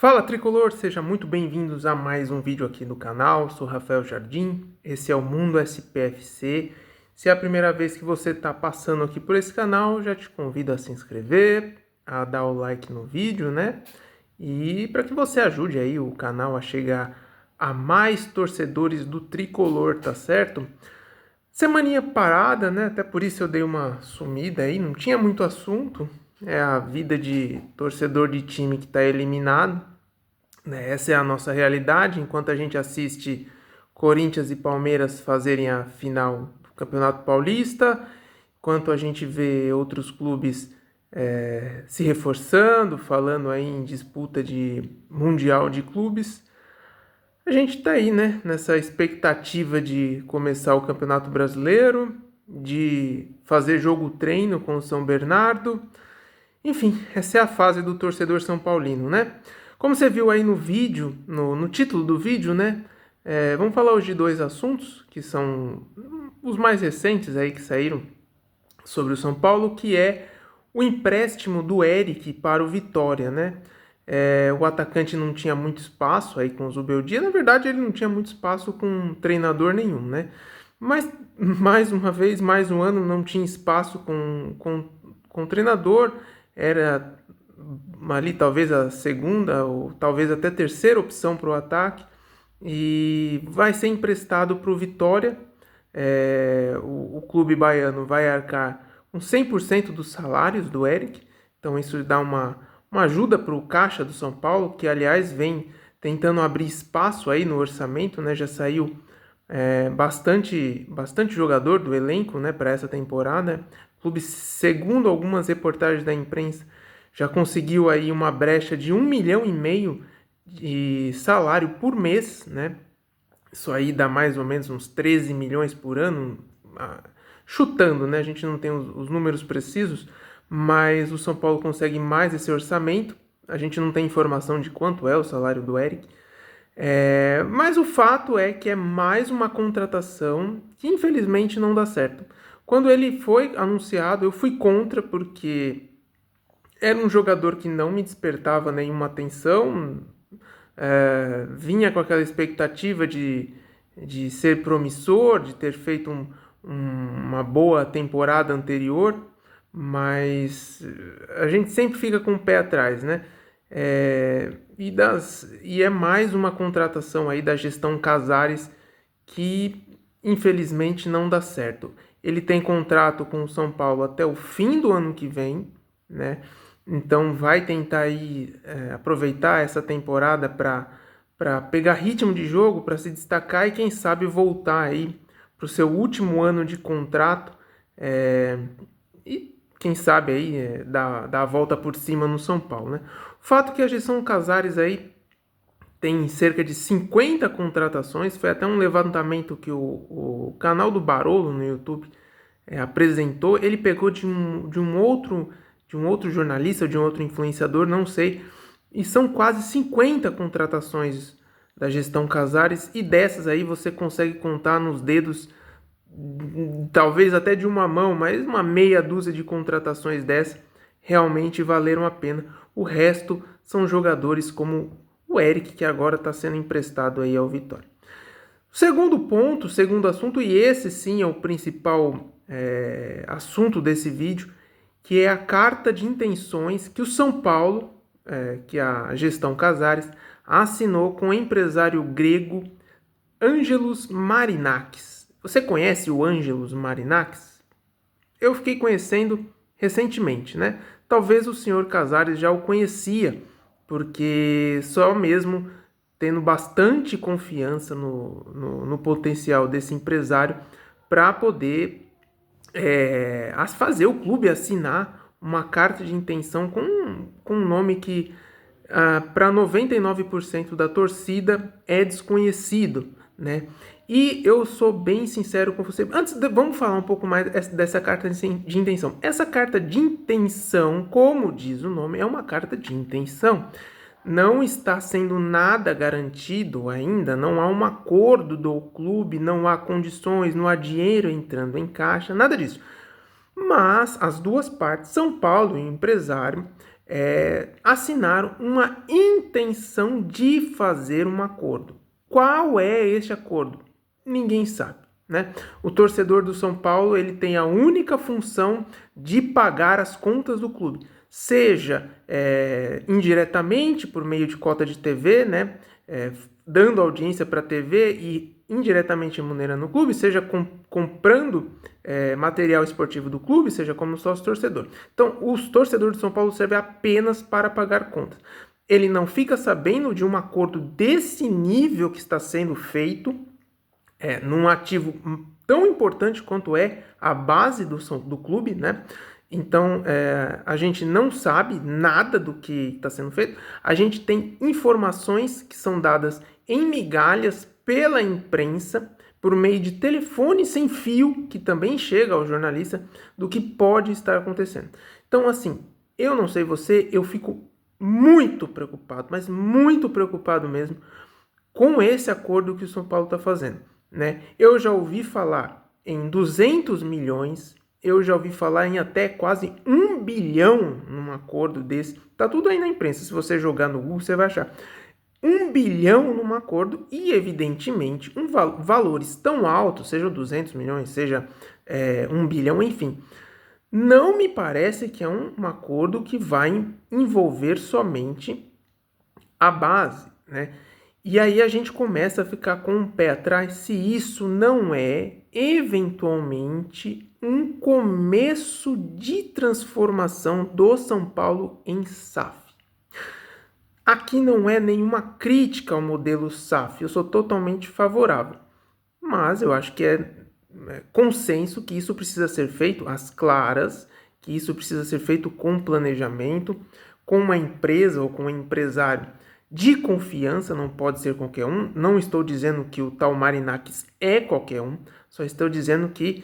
Fala Tricolor, sejam muito bem-vindos a mais um vídeo aqui no canal. Sou Rafael Jardim, esse é o Mundo SPFC. Se é a primeira vez que você está passando aqui por esse canal, já te convido a se inscrever, a dar o like no vídeo, né? E para que você ajude aí o canal a chegar a mais torcedores do Tricolor, tá certo? Semaninha parada, né? Até por isso eu dei uma sumida aí, não tinha muito assunto. É a vida de torcedor de time que está eliminado, né? Essa é a nossa realidade, enquanto a gente assiste Corinthians e Palmeiras fazerem a final do Campeonato Paulista, enquanto a gente vê outros clubes se reforçando, falando aí em disputa de Mundial de Clubes. A gente está aí, né, nessa expectativa de começar o Campeonato Brasileiro, de fazer jogo treino com o São Bernardo. Enfim, essa é a fase do torcedor são paulino, né? Como você viu aí no vídeo, no título do vídeo, né? Vamos falar hoje de dois assuntos que são os mais recentes aí que saíram sobre o São Paulo, que é o empréstimo do Eric para o Vitória, né? O atacante não tinha muito espaço aí com o Zubeldia, na verdade ele não tinha muito espaço com treinador nenhum, né? Mas, mais uma vez, mais um ano não tinha espaço com treinador, era ali talvez a segunda ou talvez até terceira opção para o ataque, e vai ser emprestado para o Vitória. O clube baiano vai arcar com 100% dos salários do Eric, então isso dá uma ajuda para o caixa do São Paulo, que aliás vem tentando abrir espaço aí no orçamento, né? Já saiu bastante jogador do elenco, né, para essa temporada. O clube, segundo algumas reportagens da imprensa, já conseguiu aí uma brecha de 1,5 milhão de salário por mês, né? Isso aí dá mais ou menos uns 13 milhões por ano, chutando, né? A gente não tem os números precisos, mas o São Paulo consegue mais esse orçamento. A gente não tem informação de quanto é o salário do Eric. Mas o fato é que é mais uma contratação que infelizmente não dá certo. Quando ele foi anunciado, eu fui contra, porque era um jogador que não me despertava nenhuma atenção, vinha com aquela expectativa de ser promissor, de ter feito uma boa temporada anterior, mas a gente sempre fica com o pé atrás, né? E é mais uma contratação aí da gestão Casares que infelizmente não dá certo. Ele tem contrato com o São Paulo até o fim do ano que vem, né? Então vai tentar aí aproveitar essa temporada para pegar ritmo de jogo, para se destacar e quem sabe voltar aí para o seu último ano de contrato, e quem sabe aí dar a volta por cima no São Paulo, né? O fato é que a gestão Casares aí tem cerca de 50 contratações, foi até um levantamento que o canal do Barolo no YouTube apresentou. Ele pegou de um outro jornalista, de um outro influenciador, não sei, e são quase 50 contratações da gestão Casares, e dessas aí você consegue contar nos dedos, talvez até de uma mão, mas uma meia dúzia de contratações dessas realmente valeram a pena. O resto são jogadores como o Eric, que agora está sendo emprestado aí ao Vitória. Segundo ponto, segundo assunto, e esse sim é o principal assunto desse vídeo, que é a carta de intenções que o São Paulo, que a gestão Casares, assinou com o empresário grego Angelos Marinakis. Você conhece o Angelos Marinakis? Eu fiquei conhecendo recentemente, né? Talvez o senhor Casares já o conhecia, porque só mesmo tendo bastante confiança no potencial desse empresário para poder fazer o clube assinar uma carta de intenção com um nome que para 99% da torcida é desconhecido, né? E eu sou bem sincero com você. Vamos falar um pouco mais dessa carta de intenção. Essa carta de intenção, como diz o nome, é uma carta de intenção. Não está sendo nada garantido ainda, não há um acordo do clube, não há condições, não há dinheiro entrando em caixa, nada disso. Mas as duas partes, São Paulo e o empresário, assinaram uma intenção de fazer um acordo. Qual é este acordo? Ninguém sabe, né? O torcedor do São Paulo, ele tem a única função de pagar as contas do clube, seja indiretamente por meio de cota de TV, né? Dando audiência para a TV e indiretamente remunerando o clube, seja comprando material esportivo do clube, seja como sócio torcedor. Então, os torcedores de São Paulo servem apenas para pagar contas. Ele não fica sabendo de um acordo desse nível que está sendo feito num ativo tão importante quanto é a base do clube, né? Então, a gente não sabe nada do que está sendo feito. A gente tem informações que são dadas em migalhas pela imprensa, por meio de telefone sem fio, que também chega ao jornalista, do que pode estar acontecendo. Então, assim, eu não sei você, eu fico muito preocupado, mas muito preocupado mesmo, com esse acordo que o São Paulo está fazendo, né? Eu já ouvi falar em 200 milhões, eu já ouvi falar em até quase 1 bilhão num acordo desse. Tá tudo aí na imprensa, se você jogar no Google você vai achar. 1 bilhão num acordo e, evidentemente, valores tão altos, seja 200 milhões, seja 1 bilhão, enfim. Não me parece que é um acordo que vai envolver somente a base, né? E aí a gente começa a ficar com o pé atrás se isso não é, eventualmente, um começo de transformação do São Paulo em SAF. Aqui não é nenhuma crítica ao modelo SAF, eu sou totalmente favorável, mas eu acho que é consenso que isso precisa ser feito às claras, que isso precisa ser feito com planejamento, com uma empresa ou com um empresário de confiança, não pode ser qualquer um. Não estou dizendo que o tal Marinakis é qualquer um, só estou dizendo que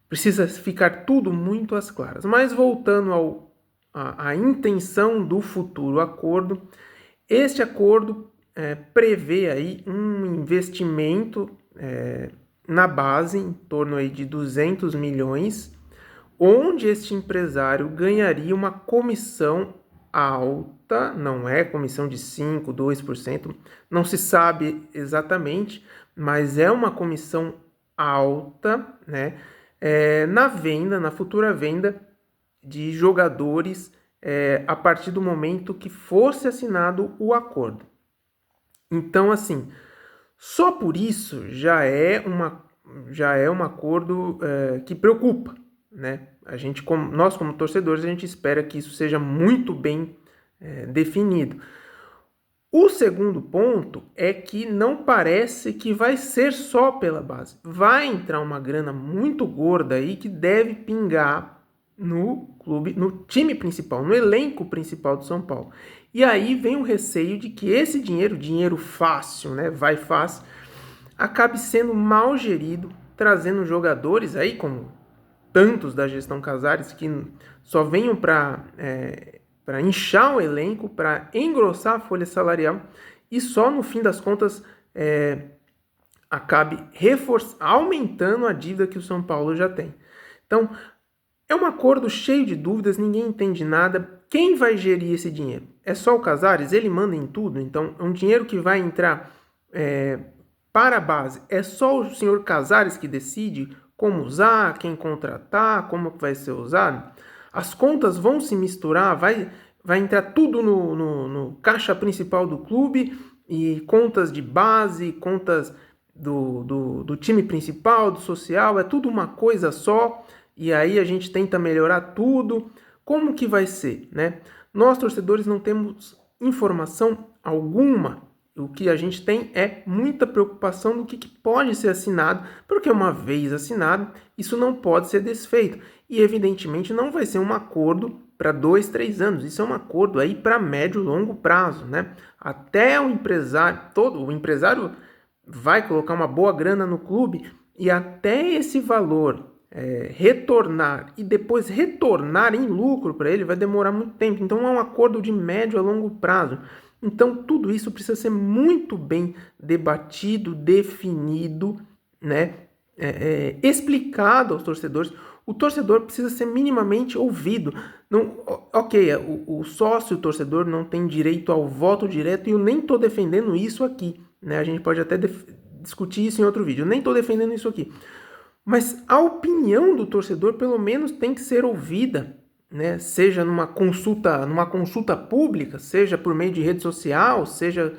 precisa ficar tudo muito às claras. Mas voltando à intenção do futuro acordo, este acordo prevê aí um investimento na base em torno aí de 200 milhões, onde este empresário ganharia uma comissão alta, não é comissão de 5%, 2%, não se sabe exatamente, mas é uma comissão alta, né, na futura venda de jogadores a partir do momento que fosse assinado o acordo. Então, assim, só por isso já é um acordo que preocupa, né? Nós, como torcedores, a gente espera que isso seja muito bem definido. O segundo ponto é que não parece que vai ser só pela base. Vai entrar uma grana muito gorda aí que deve pingar no clube, no time principal, no elenco principal do São Paulo. E aí vem o receio de que esse dinheiro fácil, né, vai fácil, acabe sendo mal gerido, trazendo jogadores aí, como tantos da gestão Casares, que só venham para inchar o elenco, para engrossar a folha salarial, e só no fim das contas acabe aumentando a dívida que o São Paulo já tem. Então, é um acordo cheio de dúvidas, ninguém entende nada. Quem vai gerir esse dinheiro? É só o Casares? Ele manda em tudo? Então, é um dinheiro que vai entrar para a base. É só o senhor Casares que decide como usar, quem contratar, como vai ser usado? As contas vão se misturar, vai entrar tudo no caixa principal do clube, e contas de base, contas do time principal, do social, é tudo uma coisa só, e aí a gente tenta melhorar tudo. Como que vai ser, né? Nós, torcedores, não temos informação alguma. O que a gente tem é muita preocupação do que pode ser assinado, porque uma vez assinado, isso não pode ser desfeito. E, evidentemente, não vai ser um acordo para 2, 3 anos. Isso é um acordo aí para médio e longo prazo, né? Até o empresário vai colocar uma boa grana no clube, e até esse valor retornar e depois retornar em lucro para ele vai demorar muito tempo. Então é um acordo de médio a longo prazo. Então tudo isso precisa ser muito bem debatido, definido, né? Explicado aos torcedores. O torcedor precisa ser minimamente ouvido. Não, ok, o sócio torcedor não tem direito ao voto direto e eu nem estou defendendo isso aqui, né? A gente pode até discutir isso em outro vídeo. Eu nem estou defendendo isso aqui. Mas a opinião do torcedor, pelo menos, tem que ser ouvida, né? Seja numa consulta pública, seja por meio de rede social, seja,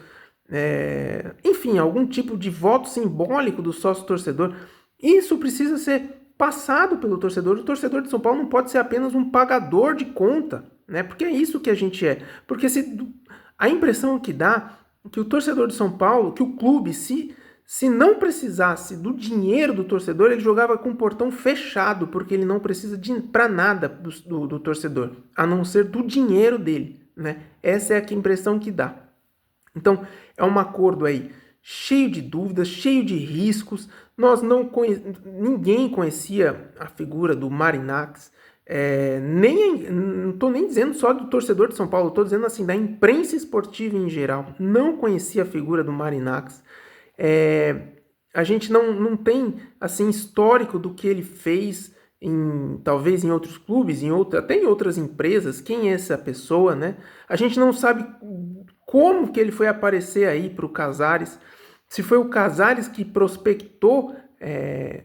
enfim, algum tipo de voto simbólico do sócio torcedor. Isso precisa ser passado pelo torcedor. O torcedor de São Paulo não pode ser apenas um pagador de conta, né? Porque é isso que a gente é. Porque a impressão que dá que o torcedor de São Paulo, que o clube, se não precisasse do dinheiro do torcedor, ele jogava com o portão fechado, porque ele não precisa para nada do torcedor, a não ser do dinheiro dele, né? Essa é a impressão que dá. Então, é um acordo aí cheio de dúvidas, cheio de riscos. Ninguém conhecia a figura do Marinakis, não estou nem dizendo só do torcedor de São Paulo, estou dizendo assim, da imprensa esportiva em geral, não conhecia a figura do Marinakis. A gente não tem assim histórico do que ele fez talvez em outros clubes, até em outras empresas. Quem é essa pessoa, né? A gente não sabe como que ele foi aparecer aí para o Casares, se foi o Casares que prospectou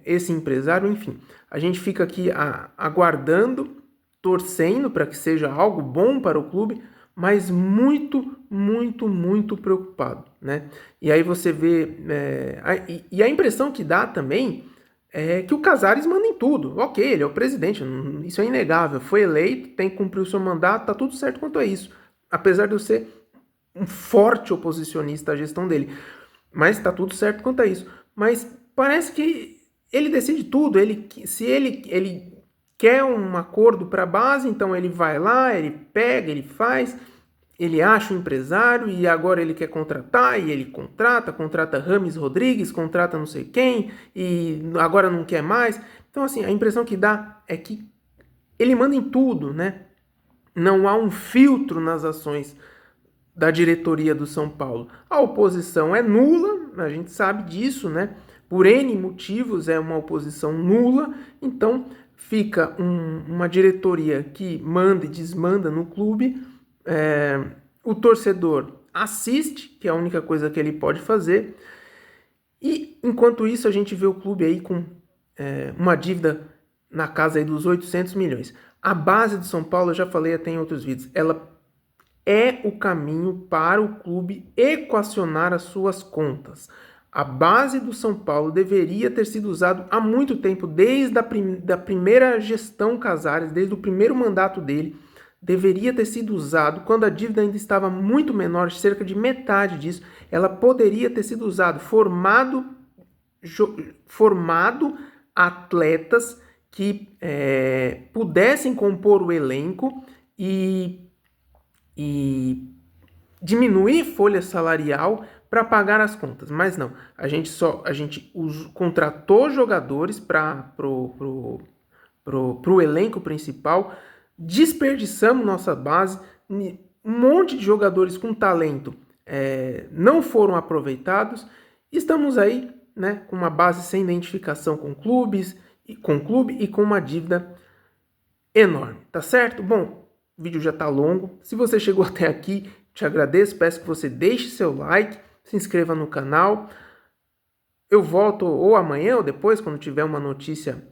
esse empresário, enfim. A gente fica aqui aguardando, torcendo para que seja algo bom para o clube, mas muito, muito, muito preocupado, né? E aí você vê... e a impressão que dá também é que o Casares manda em tudo. Ok, ele é o presidente, isso é inegável. Foi eleito, tem que cumprir o seu mandato, tá tudo certo quanto a isso. Apesar de eu ser um forte oposicionista à gestão dele. Mas tá tudo certo quanto a isso. Mas parece que ele decide tudo. Se ele quer um acordo para a base, então ele vai lá, ele pega, ele faz, ele acha um empresário e agora ele quer contratar e ele contrata Rames Rodrigues, contrata não sei quem e agora não quer mais. Então, assim, a impressão que dá é que ele manda em tudo, né? Não há um filtro nas ações da diretoria do São Paulo. A oposição é nula, a gente sabe disso, né? Por N motivos é uma oposição nula, então fica uma diretoria que manda e desmanda no clube, o torcedor assiste, que é a única coisa que ele pode fazer, e enquanto isso a gente vê o clube aí com uma dívida na casa aí dos 800 milhões. A base do São Paulo, eu já falei até em outros vídeos, ela é o caminho para o clube equacionar as suas contas. A base do São Paulo deveria ter sido usado há muito tempo, desde da primeira gestão Casares, desde o primeiro mandato dele, deveria ter sido usado quando a dívida ainda estava muito menor, cerca de metade disso. Ela poderia ter sido usado formado atletas que pudessem compor o elenco e diminuir folha salarial para pagar as contas, mas não. A gente contratou jogadores para pro elenco principal, desperdiçamos nossa base, um monte de jogadores com talento não foram aproveitados. Estamos aí, né, com uma base sem identificação com clube e com uma dívida enorme, tá certo? Bom, o vídeo já tá longo. Se você chegou até aqui, te agradeço. Peço que você deixe seu like, se inscreva no canal. Eu volto ou amanhã ou depois, quando tiver uma notícia.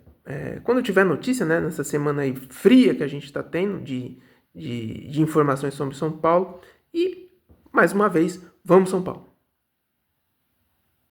Quando tiver notícia, né, nessa semana aí fria que a gente está tendo de informações sobre São Paulo. E, mais uma vez, vamos São Paulo!